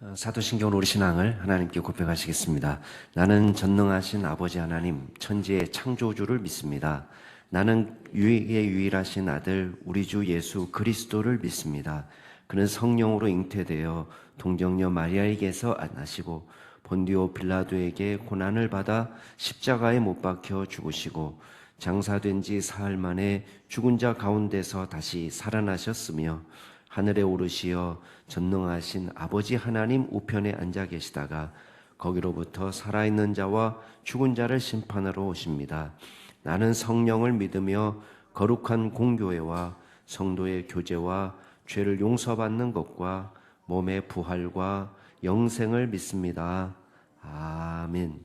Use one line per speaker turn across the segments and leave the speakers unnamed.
사도신경으로 우리 신앙을 하나님께 고백하시겠습니다. 나는 전능하신 아버지 하나님, 천지의 창조주를 믿습니다. 나는 유일하신 아들 우리 주 예수 그리스도를 믿습니다. 그는 성령으로 잉태되어 동정녀 마리아에게서 나시고 본디오 빌라도에게 고난을 받아 십자가에 못 박혀 죽으시고 장사된 지 사흘 만에 죽은 자 가운데서 다시 살아나셨으며 하늘에 오르시어 전능하신 아버지 하나님 우편에 앉아 계시다가 거기로부터 살아있는 자와 죽은 자를 심판하러 오십니다. 나는 성령을 믿으며 거룩한 공교회와 성도의 교제와 죄를 용서받는 것과 몸의 부활과 영생을 믿습니다. 아멘.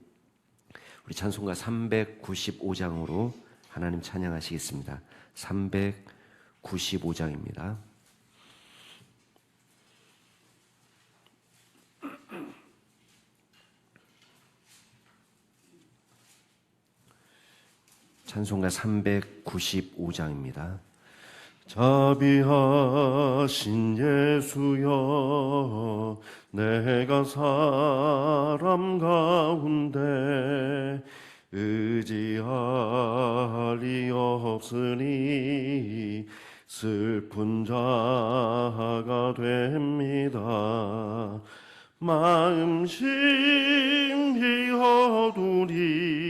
우리 찬송가 395장으로 하나님 찬양하시겠습니다. 395장입니다. 찬송가 395장입니다.
자비하신 예수여, 내가 사람 가운데 의지할 리 없으니 슬픈 자가 됩니다. 마음 심히 어두니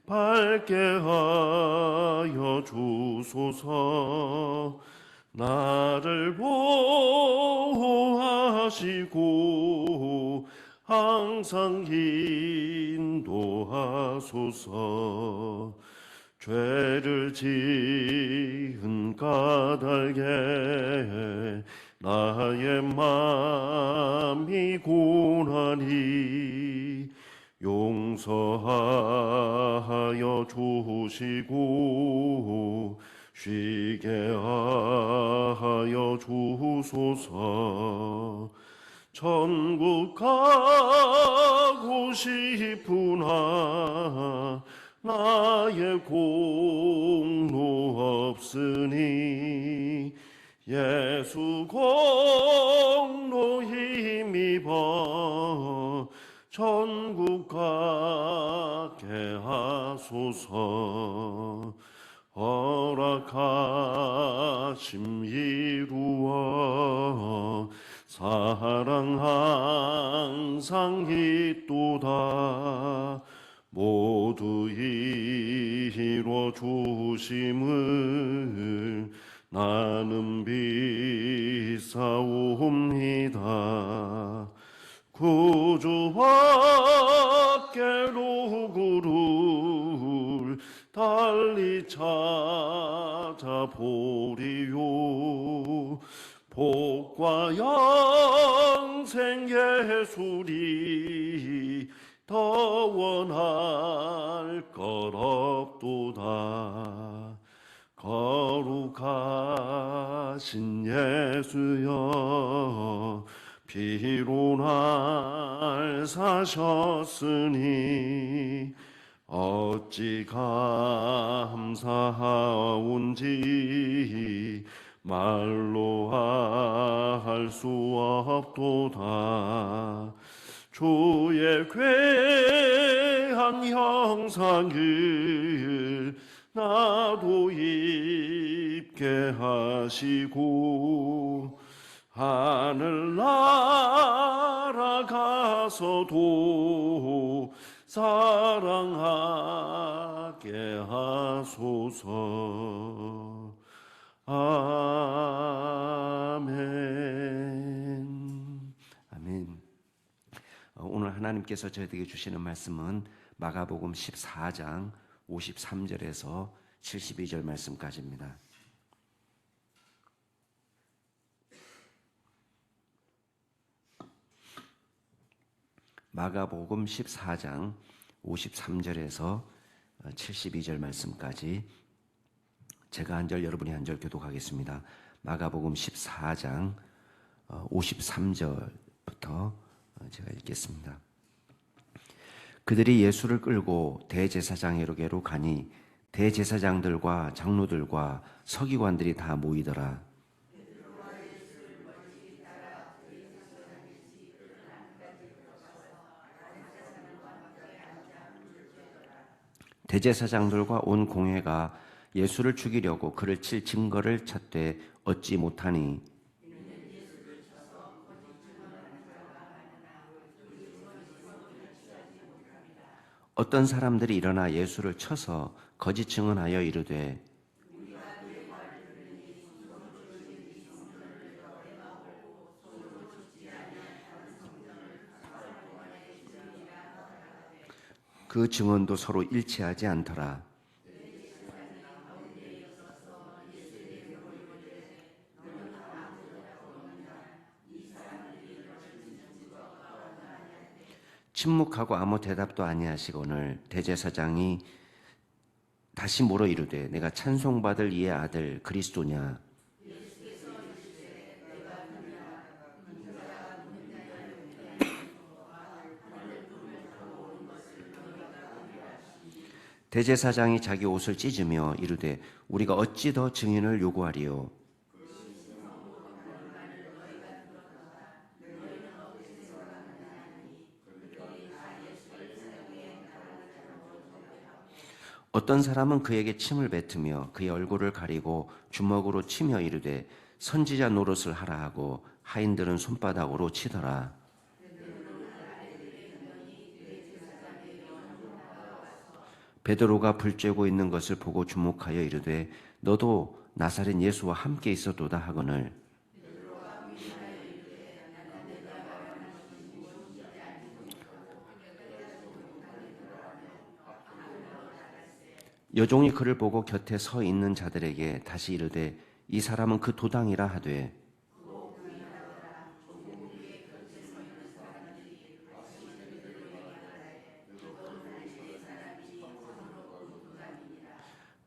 밝게 하여 주소서. 나를 보호하시고 항상 인도하소서. 죄를 지은 까닭에 나의 마음이 고나니 용서하여 주시고 쉬게 하여 주소서. 천국 가고 싶으나 나의 공로 없으니 예수 공로 힘입어 천국 가게 하소서. 허락하심 이루어 사랑 항상 있도다. 모두 이루어 주심을 나는 믿사옵니다. 구주와 깨루구를 달리 찾아보리요. 복과 영생 예술이 더 원할 것 없도다. 거룩하신 예수여, 피로 날 사셨으니 어찌 감사하온지 말로 할 수 없도다. 주의 괴한 형상을 나도 입게 하시고 하늘 날아가서도 사랑하게 하소서. 아멘.
아멘. 오늘 하나님께서 저희에게 주시는 말씀은 마가복음 14장 53절에서 72절 말씀까지입니다. 마가복음 14장 53절에서 72절 말씀까지 제가 한 절 여러분이 한 절 교독하겠습니다. 마가복음 14장 53절부터 제가 읽겠습니다. 그들이 예수를 끌고 대제사장에게로 가니 대제사장들과 장로들과 서기관들이 다 모이더라. 대제사장들과 온 공회가 예수를 죽이려고 그를 칠 증거를 찾되 얻지 못하니 어떤 사람들이 일어나 예수를 쳐서 거짓 증언하여 이르되 그 증언도 서로 일치하지 않더라. 침묵하고 아무 대답도 아니하시거늘 대제사장이 다시 물어 이르되 내가 찬송받을 이의 아들 그리스도냐. 대제사장이 자기 옷을 찢으며 이르되 우리가 어찌 더 증인을 요구하리요. 어떤 사람은 그에게 침을 뱉으며 그의 얼굴을 가리고 주먹으로 치며 이르되 선지자 노릇을 하라 하고 하인들은 손바닥으로 치더라. 베드로가 불 쬐고 있는 것을 보고 주목하여 이르되 너도 나사렛 예수와 함께 있었도다 하거늘 여종이 그를 보고 곁에 서 있는 자들에게 다시 이르되 이 사람은 그 도당이라 하되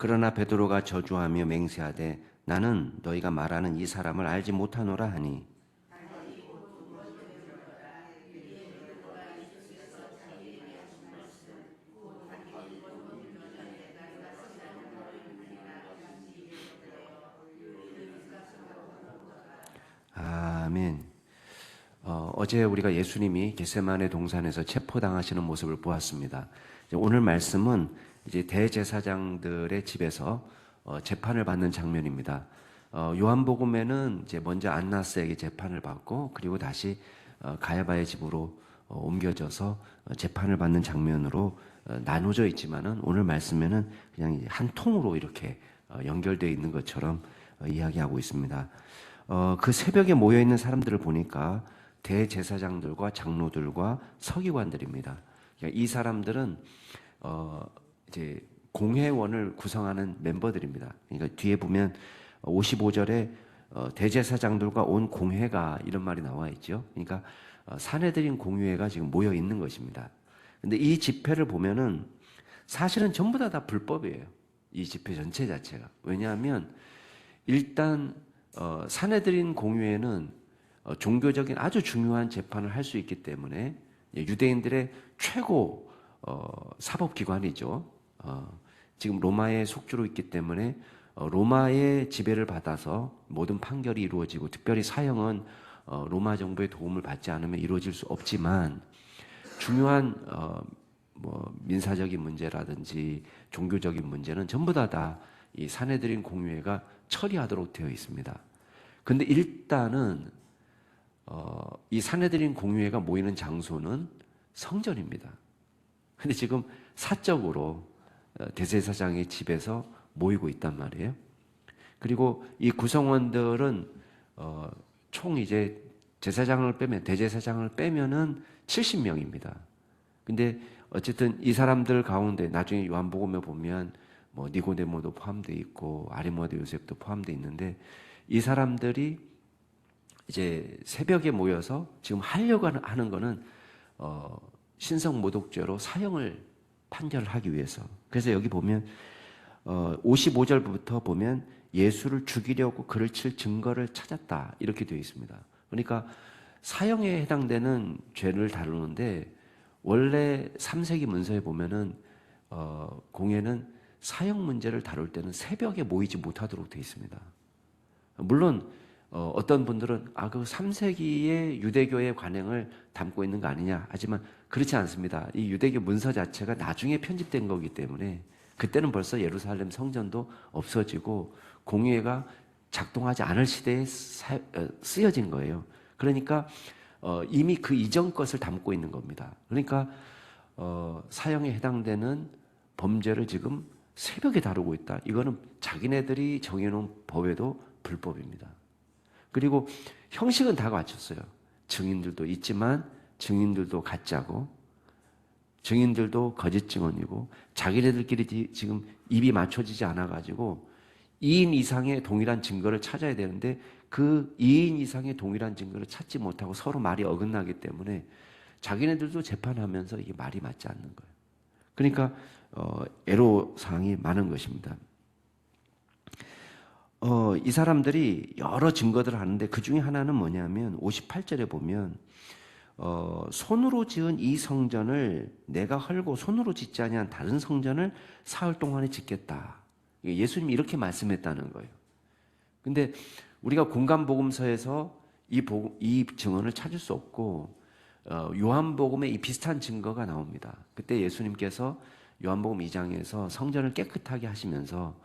그러나 베드로가 저주하며 맹세하되 나는 너희가 말하는 이 사람을 알지 못하노라 하니 아멘. 어제 우리가 예수님이 겟세마네 동산에서 체포당하시는 모습을 보았습니다. 오늘 말씀은 이제 대제사장들의 집에서 재판을 받는 장면입니다. 요한복음에는 이제 먼저 안나스에게 재판을 받고 그리고 다시 가야바의 집으로 옮겨져서 재판을 받는 장면으로 나눠져 있지만은 오늘 말씀에는 그냥 한 통으로 이렇게 연결되어 있는 것처럼 이야기하고 있습니다. 그 새벽에 모여 있는 사람들을 보니까 대제사장들과 장로들과 서기관들입니다. 그러니까 이 사람들은 이제 공회원을 구성하는 멤버들입니다. 그러니까 뒤에 보면 55절에 대제사장들과 온 공회가 이런 말이 나와 있죠. 그러니까 사내들인 공회가 지금 모여 있는 것입니다. 근데 이 집회를 보면은 사실은 전부 다 불법이에요. 이 집회 전체 자체가. 왜냐하면 일단 사내들인 공회에는 종교적인 아주 중요한 재판을 할 수 있기 때문에 유대인들의 최고 사법기관이죠. 지금 로마의 속주로 있기 때문에 로마의 지배를 받아서 모든 판결이 이루어지고 특별히 사형은 로마 정부의 도움을 받지 않으면 이루어질 수 없지만 중요한 뭐 민사적인 문제라든지 종교적인 문제는 전부 다 이 사내들인 공회가 처리하도록 되어 있습니다. 근데 일단은 이 사내들인 공회가 모이는 장소는 성전입니다. 근데 지금 사적으로 대제사장의 집에서 모이고 있단 말이에요. 그리고 이 구성원들은 총 이제 제사장을 빼면 대제사장을 빼면은 70명입니다. 근데 어쨌든 이 사람들 가운데 나중에 요한복음에 보면 뭐 니고데모도 포함되어 있고 아리마대 요셉도 포함되어 있는데 이 사람들이 이제 새벽에 모여서 지금 하려고 하는 거는 신성 모독죄로 사형을 판결하기 위해서. 그래서 여기 보면 55절부터 보면 예수를 죽이려고 그를 칠 증거를 찾았다 이렇게 되어 있습니다. 그러니까 사형에 해당되는 죄를 다루는데 원래 3세기 문서에 보면은 공회는 사형 문제를 다룰 때는 새벽에 모이지 못하도록 되어 있습니다. 물론 어떤 분들은 그 3세기의 유대교의 관행을 담고 있는 거 아니냐 하지만 그렇지 않습니다. 이 유대교 문서 자체가 나중에 편집된 거기 때문에 그때는 벌써 예루살렘 성전도 없어지고 공회가 작동하지 않을 시대에 쓰여진 거예요. 그러니까 이미 그 이전 것을 담고 있는 겁니다. 그러니까 사형에 해당되는 범죄를 지금 새벽에 다루고 있다. 이거는 자기네들이 정해놓은 법에도 불법입니다. 그리고 형식은 다 갖췄어요. 증인들도 있지만 증인들도 가짜고 증인들도 거짓 증언이고 자기네들끼리 지금 입이 맞춰지지 않아가지고 2인 이상의 동일한 증거를 찾아야 되는데 그 2인 이상의 동일한 증거를 찾지 못하고 서로 말이 어긋나기 때문에 자기네들도 재판하면서 이게 말이 맞지 않는 거예요. 그러니까 애로사항이 많은 것입니다. 이 사람들이 여러 증거들을 하는데 그 중에 하나는 뭐냐면 58절에 보면 손으로 지은 이 성전을 내가 헐고 손으로 짓지 아니한 다른 성전을 사흘 동안에 짓겠다. 예수님이 이렇게 말씀했다는 거예요. 근데 우리가 공간복음서에서 이 증언을 찾을 수 없고 요한복음에 이 비슷한 증거가 나옵니다. 그때 예수님께서 요한복음 2장에서 성전을 깨끗하게 하시면서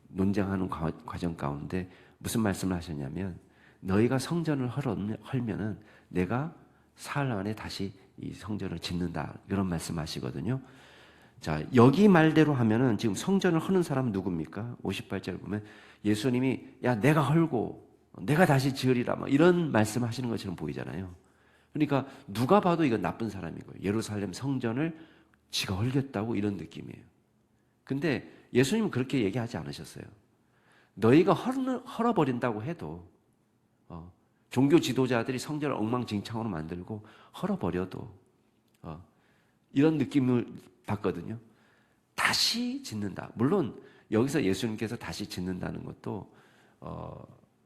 논쟁하는 과정 가운데 무슨 말씀을 하셨냐면 너희가 성전을 헐면은 내가 사흘 안에 다시 이 성전을 짓는다. 이런 말씀하시거든요. 자, 여기 말대로 하면은 지금 성전을 허는 사람은 누굽니까? 58절 보면 예수님이 야 내가 헐고 내가 다시 지으리라 막 이런 말씀하시는 것처럼 보이잖아요. 그러니까 누가 봐도 이건 나쁜 사람인 거예요. 예루살렘 성전을 지가 헐겠다고 이런 느낌이에요. 근데 예수님은 그렇게 얘기하지 않으셨어요. 너희가 헐어버린다고 해도 종교 지도자들이 성전을 엉망진창으로 만들고 헐어버려도 이런 느낌을 받거든요. 다시 짓는다. 물론 여기서 예수님께서 다시 짓는다는 것도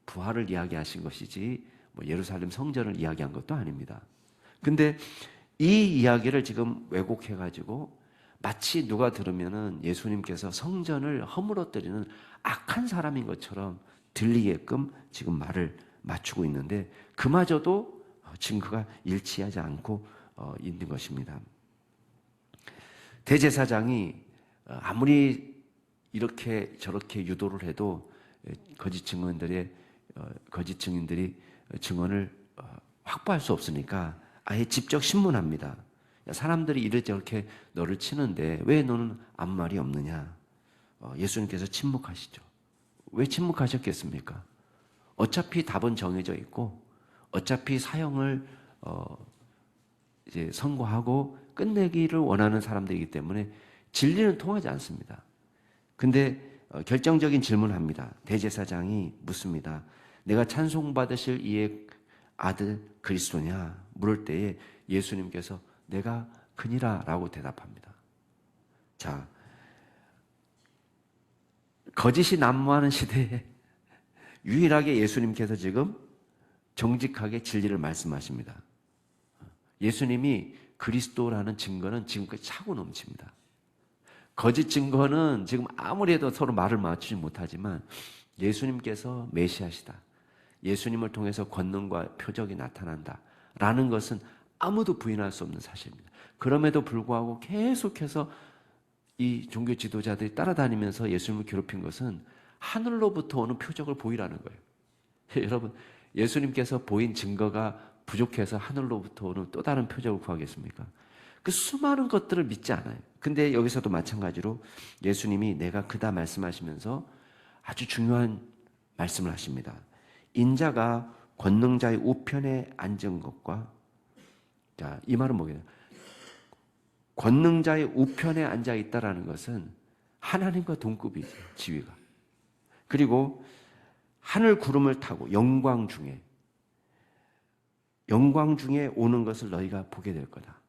부활을 이야기하신 것이지 뭐 예루살렘 성전을 이야기한 것도 아닙니다. 근데 이 이야기를 지금 왜곡해가지고 마치 누가 들으면은 예수님께서 성전을 허물어뜨리는 악한 사람인 것처럼 들리게끔 지금 말을 맞추고 있는데 그마저도 증거가 일치하지 않고 있는 것입니다. 대제사장이 아무리 이렇게 저렇게 유도를 해도 거짓 증인들이 증언을 확보할 수 없으니까 아예 직접 신문합니다. 사람들이 이렇게 너를 치는데 왜 너는 아무 말이 없느냐? 예수님께서 침묵하시죠. 왜 침묵하셨겠습니까? 어차피 답은 정해져 있고 어차피 사형을 이제 선고하고 끝내기를 원하는 사람들이기 때문에 진리는 통하지 않습니다. 근데 결정적인 질문을 합니다. 대제사장이 묻습니다. 내가 찬송받으실 이의 아들 그리스도냐? 물을 때에 예수님께서 내가 그니라 라고 대답합니다. 자, 거짓이 난무하는 시대에 유일하게 예수님께서 지금 정직하게 진리를 말씀하십니다. 예수님이 그리스도라는 증거는 지금까지 차고 넘칩니다. 거짓 증거는 지금 아무리 해도 서로 말을 맞추지 못하지만 예수님께서 메시아시다. 예수님을 통해서 권능과 표적이 나타난다. 라는 것은 아무도 부인할 수 없는 사실입니다. 그럼에도 불구하고 계속해서 이 종교 지도자들이 따라다니면서 예수님을 괴롭힌 것은 하늘로부터 오는 표적을 보이라는 거예요. 여러분, 예수님께서 보인 증거가 부족해서 하늘로부터 오는 또 다른 표적을 구하겠습니까? 그 수많은 것들을 믿지 않아요. 근데 여기서도 마찬가지로 예수님이 내가 그다 말씀하시면서 아주 중요한 말씀을 하십니다. 인자가 권능자의 우편에 앉은 것과 자, 이 말은 뭐예요? 권능자의 우편에 앉아 있다라는 것은 하나님과 동급이죠, 지위가. 그리고 하늘 구름을 타고 영광 중에 오는 것을 너희가 보게 될 거다.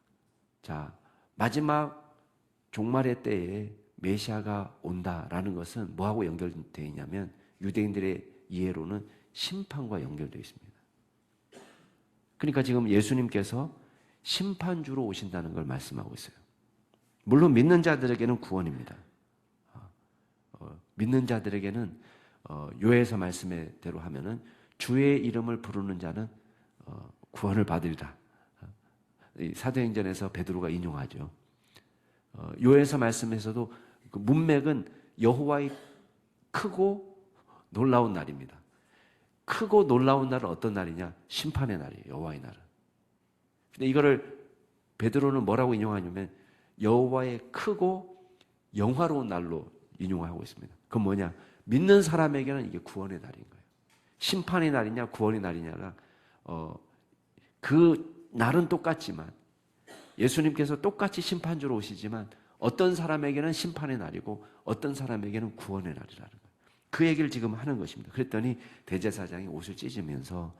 자, 마지막 종말의 때에 메시아가 온다라는 것은 뭐하고 연결되어 있냐면 유대인들의 이해로는 심판과 연결되어 있습니다. 그러니까 지금 예수님께서 심판주로 오신다는 걸 말씀하고 있어요. 물론 믿는 자들에게는 구원입니다. 믿는 자들에게는 요에서 말씀대로 하면은 주의 이름을 부르는 자는 구원을 받으리라. 사도행전에서 베드로가 인용하죠. 요에서 말씀에서도 그 문맥은 여호와의 크고 놀라운 날입니다. 크고 놀라운 날은 어떤 날이냐? 심판의 날이에요. 여호와의 날은. 근데 이거를 베드로는 뭐라고 인용하냐면 여호와의 크고 영화로운 날로 인용하고 있습니다. 그건 뭐냐? 믿는 사람에게는 이게 구원의 날인 거예요. 심판의 날이냐 구원의 날이냐가 그 날은 똑같지만 예수님께서 똑같이 심판주로 오시지만 어떤 사람에게는 심판의 날이고 어떤 사람에게는 구원의 날이라는 거예요. 그 얘기를 지금 하는 것입니다. 그랬더니 대제사장이 옷을 찢으면서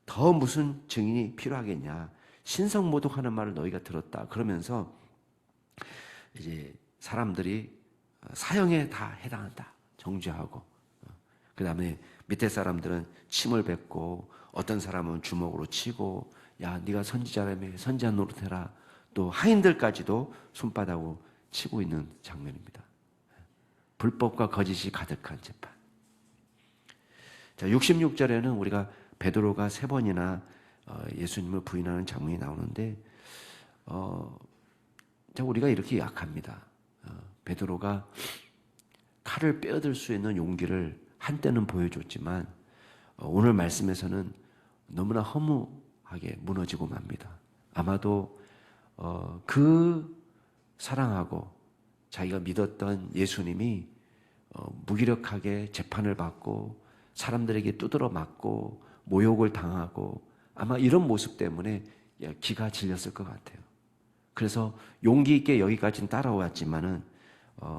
더 무슨 증인이 필요하겠냐? 신성모독하는 말을 너희가 들었다. 그러면서 이제 사람들이 사형에 다 해당한다. 정죄하고 그 다음에 밑에 사람들은 침을 뱉고 어떤 사람은 주먹으로 치고 야 네가 선지자라며 선지자 노릇해라. 또 하인들까지도 손바닥으로 치고 있는 장면입니다. 불법과 거짓이 가득한 재판. 자, 66절에는 우리가 베드로가 3번이나 예수님을 부인하는 장면이 나오는데 우리가 이렇게 약합니다. 베드로가 칼을 빼어들 수 있는 용기를 한때는 보여줬지만 오늘 말씀에서는 너무나 허무하게 무너지고 맙니다. 아마도 그 사랑하고 자기가 믿었던 예수님이 무기력하게 재판을 받고 사람들에게 두드러 맞고 모욕을 당하고 아마 이런 모습 때문에 기가 질렸을 것 같아요. 그래서 용기 있게 여기까지는 따라왔지만은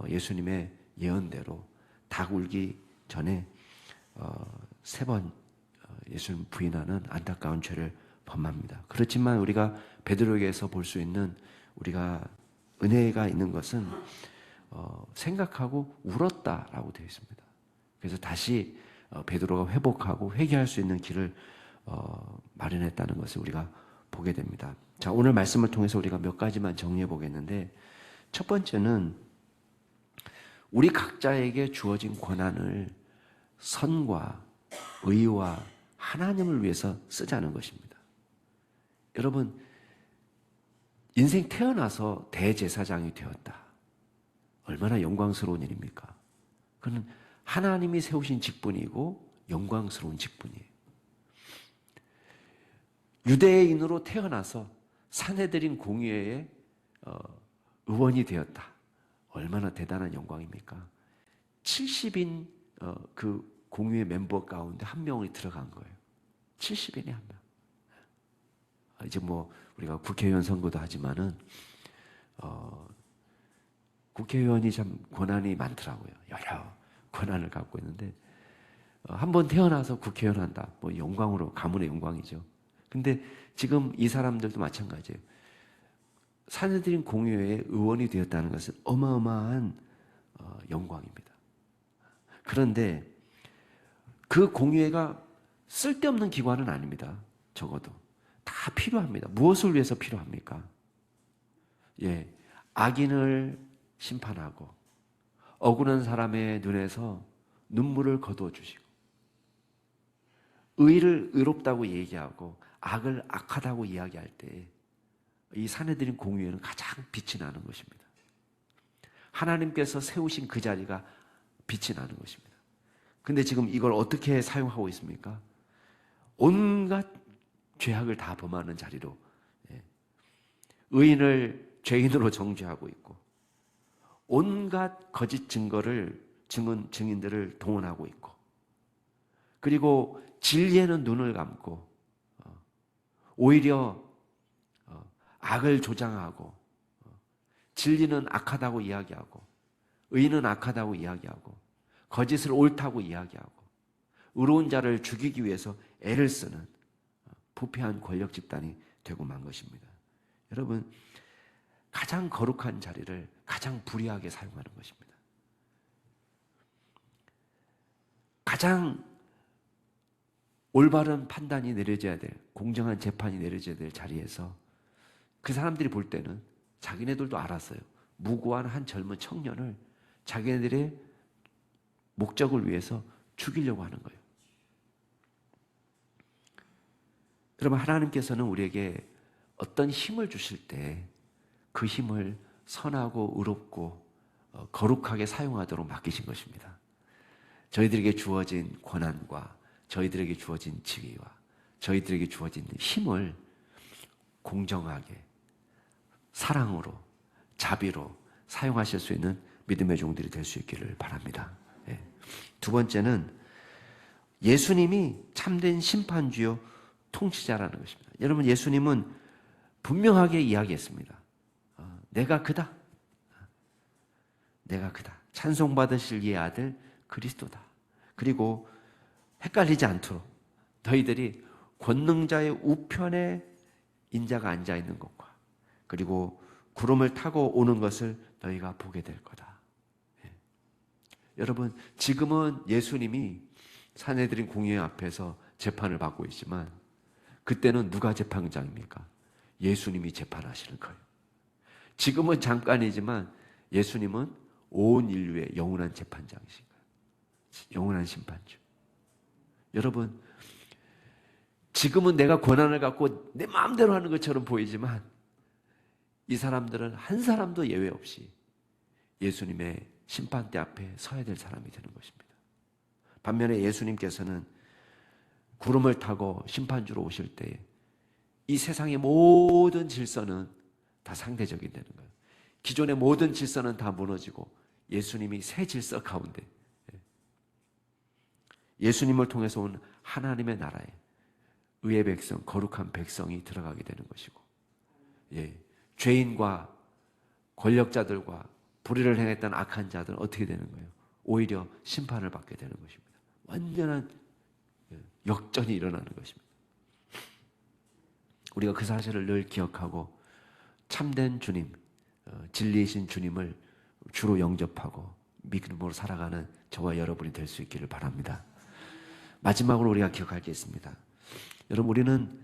예수님의 예언대로 닭 울기 전에 3번 예수님 부인하는 안타까운 죄를 범합니다. 그렇지만 우리가 베드로에게서 볼 수 있는 우리가 은혜가 있는 것은 생각하고 울었다라고 되어 있습니다. 그래서 다시 베드로가 회복하고 회개할 수 있는 길을 마련했다는 것을 우리가 보게 됩니다. 자, 오늘 말씀을 통해서 우리가 몇 가지만 정리해 보겠는데 첫 번째는 우리 각자에게 주어진 권한을 선과 의와 하나님을 위해서 쓰자는 것입니다. 여러분, 인생 태어나서 대제사장이 되었다. 얼마나 영광스러운 일입니까? 그는 하나님이 세우신 직분이고 영광스러운 직분이에요. 유대인으로 태어나서 산헤드린 공의회의 의원이 되었다. 얼마나 대단한 영광입니까? 70인 그 공의회 멤버 가운데 한 명이 들어간 거예요. 70인이 한 명. 이제 뭐 우리가 국회의원 선거도 하지만은 국회의원이 참 권한이 많더라고요. 여러 권한을 갖고 있는데 한 번 태어나서 국회의원 한다. 뭐 영광으로 가문의 영광이죠. 근데 지금 이 사람들도 마찬가지예요. 산헤드린 공의회의 의원이 되었다는 것은 어마어마한 영광입니다. 그런데 그 공의회가 쓸데없는 기관은 아닙니다. 적어도 다 필요합니다. 무엇을 위해서 필요합니까? 악인을 심판하고 억울한 사람의 눈에서 눈물을 거두어 주시고 의를 의롭다고 얘기하고 악을 악하다고 이야기할 때 이 산헤드린 공의회는 가장 빛이 나는 것입니다. 하나님께서 세우신 그 자리가 빛이 나는 것입니다. 근데 지금 이걸 어떻게 사용하고 있습니까? 온갖 죄악을 다 범하는 자리로 의인을 죄인으로 정죄하고 있고 온갖 거짓 증인들을 동원하고 있고 그리고 진리에는 눈을 감고 오히려 악을 조장하고 진리는 악하다고 이야기하고 의인은 악하다고 이야기하고 거짓을 옳다고 이야기하고 의로운 자를 죽이기 위해서 애를 쓰는 부패한 권력 집단이 되고 만 것입니다. 여러분, 가장 거룩한 자리를 가장 불의하게 사용하는 것입니다. 가장 올바른 판단이 내려져야 될, 공정한 재판이 내려져야 될 자리에서 그 사람들이 볼 때는 자기네들도 알았어요. 무고한 한 젊은 청년을 자기네들의 목적을 위해서 죽이려고 하는 거예요. 여러분, 하나님께서는 우리에게 어떤 힘을 주실 때 그 힘을 선하고 의롭고 거룩하게 사용하도록 맡기신 것입니다. 저희들에게 주어진 권한과 저희들에게 주어진 지위와 저희들에게 주어진 힘을 공정하게 사랑으로 자비로 사용하실 수 있는 믿음의 종들이 될 수 있기를 바랍니다. 예. 두 번째는 예수님이 참된 심판주요 통치자라는 것입니다. 여러분, 예수님은 분명하게 이야기했습니다. 내가 그다. 내가 그다. 찬송받으실 이의 아들 그리스도다. 그리고 헷갈리지 않도록 너희들이 권능자의 우편에 인자가 앉아 있는 것과 그리고 구름을 타고 오는 것을 너희가 보게 될 거다. 예. 여러분, 지금은 예수님이 산헤드린 공회 앞에서 재판을 받고 있지만 그때는 누가 재판장입니까? 예수님이 재판하시는 거예요. 지금은 잠깐이지만 예수님은 온 인류의 영원한 재판장이신 거예요. 영원한 심판주. 여러분, 지금은 내가 권한을 갖고 내 마음대로 하는 것처럼 보이지만 이 사람들은 한 사람도 예외 없이 예수님의 심판대 앞에 서야 될 사람이 되는 것입니다. 반면에 예수님께서는 구름을 타고 심판주로 오실 때에 이 세상의 모든 질서는 다 상대적이 되는 거예요. 기존의 모든 질서는 다 무너지고 예수님이 새 질서 가운데 예수님을 통해서 온 하나님의 나라에 의의 백성, 거룩한 백성이 들어가게 되는 것이고, 예, 죄인과 권력자들과 불의를 행했던 악한 자들은 어떻게 되는 거예요? 오히려 심판을 받게 되는 것입니다. 완전한 역전이 일어나는 것입니다. 우리가 그 사실을 늘 기억하고 참된 주님, 진리이신 주님을 주로 영접하고 믿음으로 살아가는 저와 여러분이 될 수 있기를 바랍니다. 마지막으로 우리가 기억할 게 있습니다. 여러분, 우리는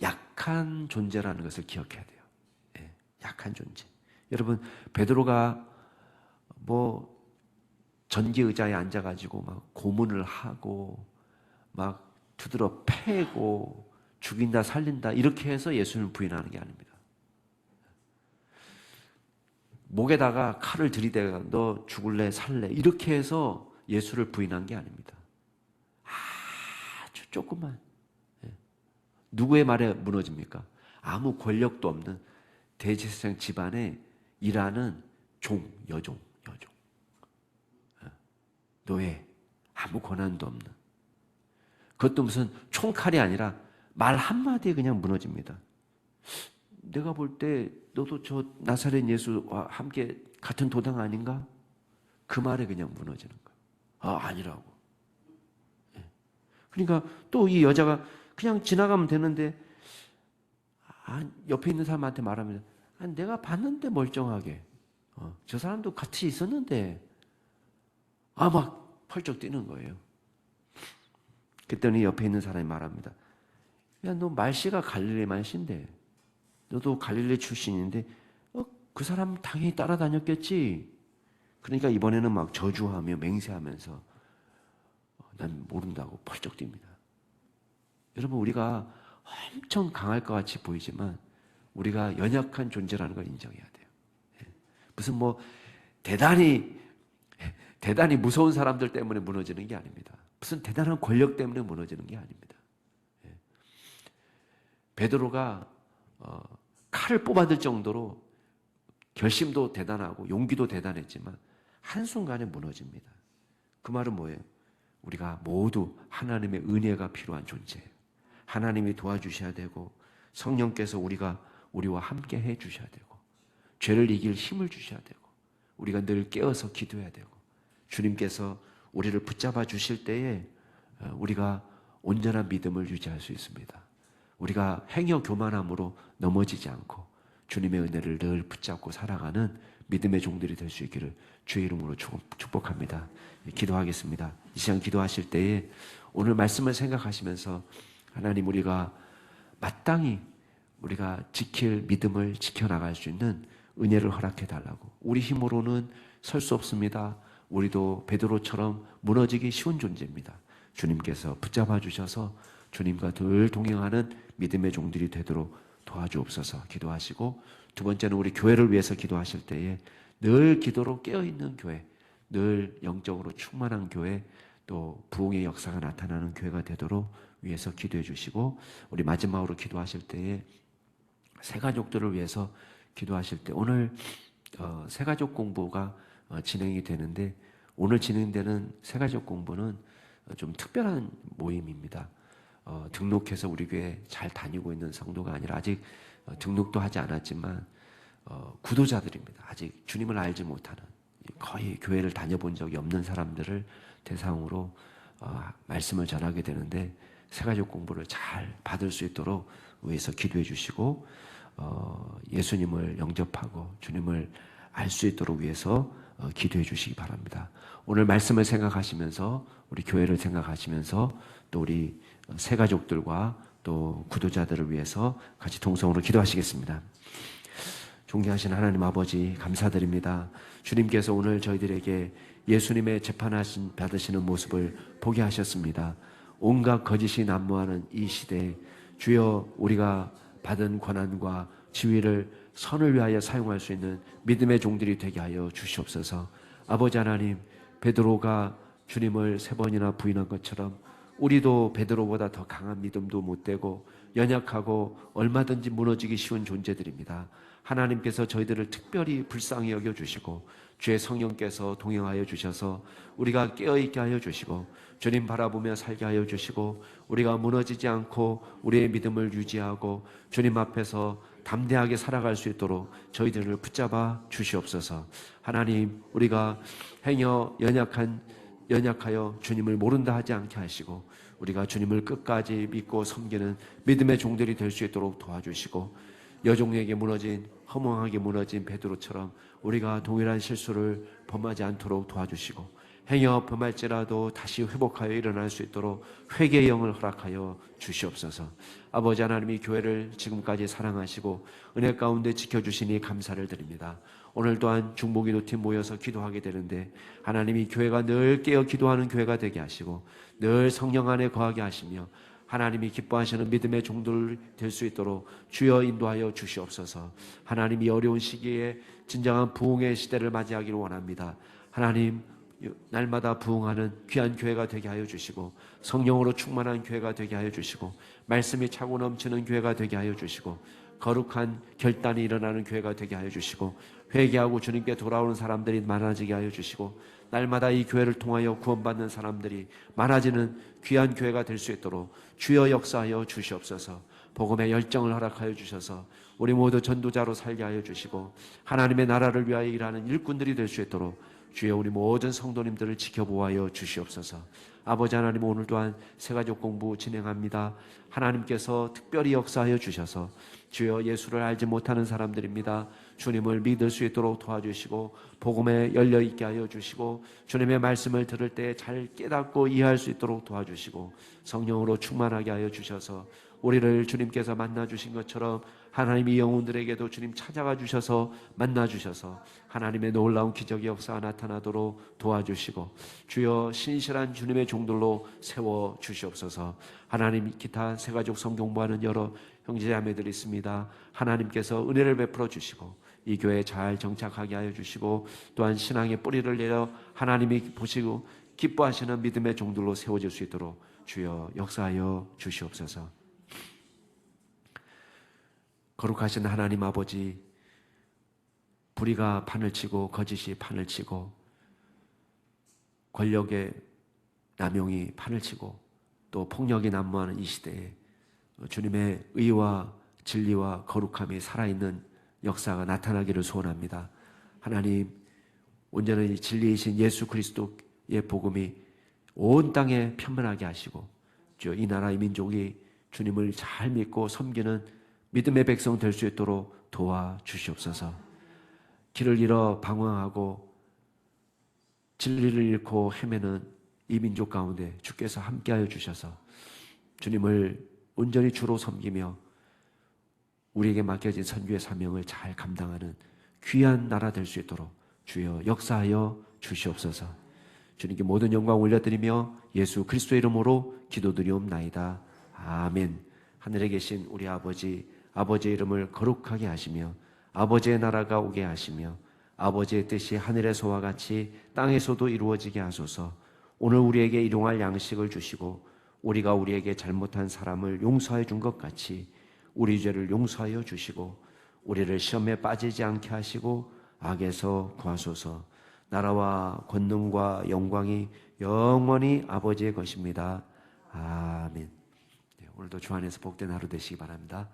약한 존재라는 것을 기억해야 돼요. 예, 약한 존재. 여러분, 베드로가 뭐 전기 의자에 앉아가지고 막 고문을 하고 막 두드러 패고 죽인다 살린다 이렇게 해서 예수님을 부인하는 게 아닙니다. 목에다가 칼을 들이대가 너 죽을래 살래 이렇게 해서 예수를 부인한 게 아닙니다. 아주 조금만. 누구의 말에 무너집니까? 아무 권력도 없는 대제사장 집안에 일하는 종, 여종. 노예, 아무 권한도 없는. 그것도 무슨 총칼이 아니라 말 한마디에 그냥 무너집니다. 내가 볼 때 너도 저 나사렛 예수와 함께 같은 도당 아닌가? 그 말에 그냥 무너지는 거예요. 아니라고. 그러니까 또 이 여자가 그냥 지나가면 되는데 옆에 있는 사람한테 말합니다. 내가 봤는데 멀쩡하게. 저 사람도 같이 있었는데 막 펄쩍 뛰는 거예요. 그랬더니 옆에 있는 사람이 말합니다. 야, 너 말씨가 갈릴리 말씨인데 너도 갈릴리 출신인데 그 사람 당연히 따라다녔겠지. 그러니까 이번에는 막 저주하며 맹세하면서 난 모른다고 펄쩍 뜁니다. 여러분, 우리가 엄청 강할 것 같이 보이지만 우리가 연약한 존재라는 걸 인정해야 돼요. 무슨 뭐 대단히 무서운 사람들 때문에 무너지는 게 아닙니다. 무슨 대단한 권력 때문에 무너지는 게 아닙니다. 베드로가 칼을 뽑아들 정도로 결심도 대단하고 용기도 대단했지만 한순간에 무너집니다. 그 말은 뭐예요? 우리가 모두 하나님의 은혜가 필요한 존재예요. 하나님이 도와주셔야 되고 성령께서 우리와 함께 해 주셔야 되고 죄를 이길 힘을 주셔야 되고 우리가 늘 깨어서 기도해야 되고 주님께서 우리를 붙잡아 주실 때에 우리가 온전한 믿음을 유지할 수 있습니다. 우리가 행여 교만함으로 넘어지지 않고 주님의 은혜를 늘 붙잡고 살아가는 믿음의 종들이 될 수 있기를 주의 이름으로 축복합니다. 기도하겠습니다. 이 시간 기도하실 때에 오늘 말씀을 생각하시면서 하나님, 우리가 마땅히 우리가 지킬 믿음을 지켜나갈 수 있는 은혜를 허락해 달라고. 우리 힘으로는 설 수 없습니다. 우리도 베드로처럼 무너지기 쉬운 존재입니다. 주님께서 붙잡아 주셔서 주님과 늘 동행하는 믿음의 종들이 되도록 도와주옵소서. 기도하시고, 두 번째는 우리 교회를 위해서 기도하실 때에 늘 기도로 깨어있는 교회, 늘 영적으로 충만한 교회, 또 부흥의 역사가 나타나는 교회가 되도록 위해서 기도해 주시고, 우리 마지막으로 기도하실 때에 새가족들을 위해서 기도하실 때, 오늘 새가족 공부가 진행이 되는데, 오늘 진행되는 새가족 공부는 좀 특별한 모임입니다. 등록해서 우리 교회 잘 다니고 있는 성도가 아니라, 아직 등록도 하지 않았지만 구도자들입니다. 아직 주님을 알지 못하는, 거의 교회를 다녀본 적이 없는 사람들을 대상으로 말씀을 전하게 되는데, 새가족 공부를 잘 받을 수 있도록 위해서 기도해 주시고, 예수님을 영접하고 주님을 알 수 있도록 위해서 기도해 주시기 바랍니다. 오늘 말씀을 생각하시면서, 우리 교회를 생각하시면서, 또 우리 새가족들과 또 구도자들을 위해서 같이 동성으로 기도하시겠습니다. 존귀하신 하나님 아버지, 감사드립니다. 주님께서 오늘 저희들에게 예수님의 재판하신 받으시는 모습을 보게 하셨습니다. 온갖 거짓이 난무하는 이 시대에 주여, 우리가 받은 권한과 지위를 선을 위하여 사용할 수 있는 믿음의 종들이 되게 하여 주시옵소서. 아버지 하나님, 베드로가 주님을 3번이나 부인한 것처럼 우리도 베드로보다 더 강한 믿음도 못 되고 연약하고 얼마든지 무너지기 쉬운 존재들입니다. 하나님께서 저희들을 특별히 불쌍히 여겨주시고 주의 성령께서 동행하여 주셔서 우리가 깨어있게 하여 주시고 주님 바라보며 살게 하여 주시고, 우리가 무너지지 않고 우리의 믿음을 유지하고 주님 앞에서 담대하게 살아갈 수 있도록 저희들을 붙잡아 주시옵소서. 하나님, 우리가 행여 연약하여 주님을 모른다 하지 않게 하시고, 우리가 주님을 끝까지 믿고 섬기는 믿음의 종들이 될 수 있도록 도와주시고, 여종에게 무너진, 허무하게 무너진 베드로처럼 우리가 동일한 실수를 범하지 않도록 도와주시고, 행여 범할지라도 다시 회복하여 일어날 수 있도록 회개의 영을 허락하여 주시옵소서. 아버지 하나님이 교회를 지금까지 사랑하시고 은혜 가운데 지켜주시니 감사를 드립니다. 오늘 또한 중보기도팀 모여서 기도하게 되는데, 하나님이 교회가 늘 깨어 기도하는 교회가 되게 하시고 늘 성령 안에 거하게 하시며 하나님이 기뻐하시는 믿음의 종들 될 수 있도록 주여 인도하여 주시옵소서. 하나님이 어려운 시기에 진정한 부흥의 시대를 맞이하기를 원합니다. 하나님, 날마다 부흥하는 귀한 교회가 되게 하여 주시고 성령으로 충만한 교회가 되게 하여 주시고 말씀이 차고 넘치는 교회가 되게 하여 주시고 거룩한 결단이 일어나는 교회가 되게 하여 주시고 회개하고 주님께 돌아오는 사람들이 많아지게 하여 주시고 날마다 이 교회를 통하여 구원받는 사람들이 많아지는 귀한 교회가 될 수 있도록 주여 역사하여 주시옵소서. 복음의 열정을 허락하여 주셔서 우리 모두 전도자로 살게 하여 주시고 하나님의 나라를 위하여 일하는 일꾼들이 될 수 있도록 주여 우리 모든 성도님들을 지켜보아여 주시옵소서. 아버지 하나님, 오늘 또한 새가족 공부 진행합니다. 하나님께서 특별히 역사하여 주셔서 주여 예수를 알지 못하는 사람들입니다. 주님을 믿을 수 있도록 도와주시고 복음에 열려있게 하여 주시고 주님의 말씀을 들을 때 잘 깨닫고 이해할 수 있도록 도와주시고 성령으로 충만하게 하여 주셔서 우리를 주님께서 만나주신 것처럼 하나님이 영혼들에게도 주님 찾아가 주셔서 만나주셔서 하나님의 놀라운 기적의 역사가 나타나도록 도와주시고 주여 신실한 주님의 종들로 세워주시옵소서. 하나님, 기타 새가족 성경부하는 여러 형제자매들이 있습니다. 하나님께서 은혜를 베풀어 주시고 이 교회에 잘 정착하게 하여 주시고 또한 신앙의 뿌리를 내려 하나님이 보시고 기뻐하시는 믿음의 종들로 세워질 수 있도록 주여 역사하여 주시옵소서. 거룩하신 하나님 아버지, 불의가 판을 치고 거짓이 판을 치고 권력의 남용이 판을 치고 또 폭력이 난무하는 이 시대에 주님의 의와 진리와 거룩함이 살아있는 역사가 나타나기를 소원합니다. 하나님, 온전히 진리이신 예수 그리스도의 복음이 온 땅에 편만하게 하시고 주여 이 나라 이 민족이 주님을 잘 믿고 섬기는 믿음의 백성 될 수 있도록 도와주시옵소서. 길을 잃어 방황하고 진리를 잃고 헤매는 이 민족 가운데 주께서 함께하여 주셔서 주님을 온전히 주로 섬기며 우리에게 맡겨진 선교의 사명을 잘 감당하는 귀한 나라 될 수 있도록 주여 역사하여 주시옵소서. 주님께 모든 영광 올려드리며 예수 그리스도의 이름으로 기도드리옵나이다. 아멘. 하늘에 계신 우리 아버지, 아버지의 이름을 거룩하게 하시며 아버지의 나라가 오게 하시며 아버지의 뜻이 하늘에서와 같이 땅에서도 이루어지게 하소서. 오늘 우리에게 일용할 양식을 주시고 우리가 우리에게 잘못한 사람을 용서해 준 것 같이 우리 죄를 용서하여 주시고 우리를 시험에 빠지지 않게 하시고 악에서 구하소서. 나라와 권능과 영광이 영원히 아버지의 것입니다. 아멘. 네, 오늘도 주 안에서 복된 하루 되시기 바랍니다.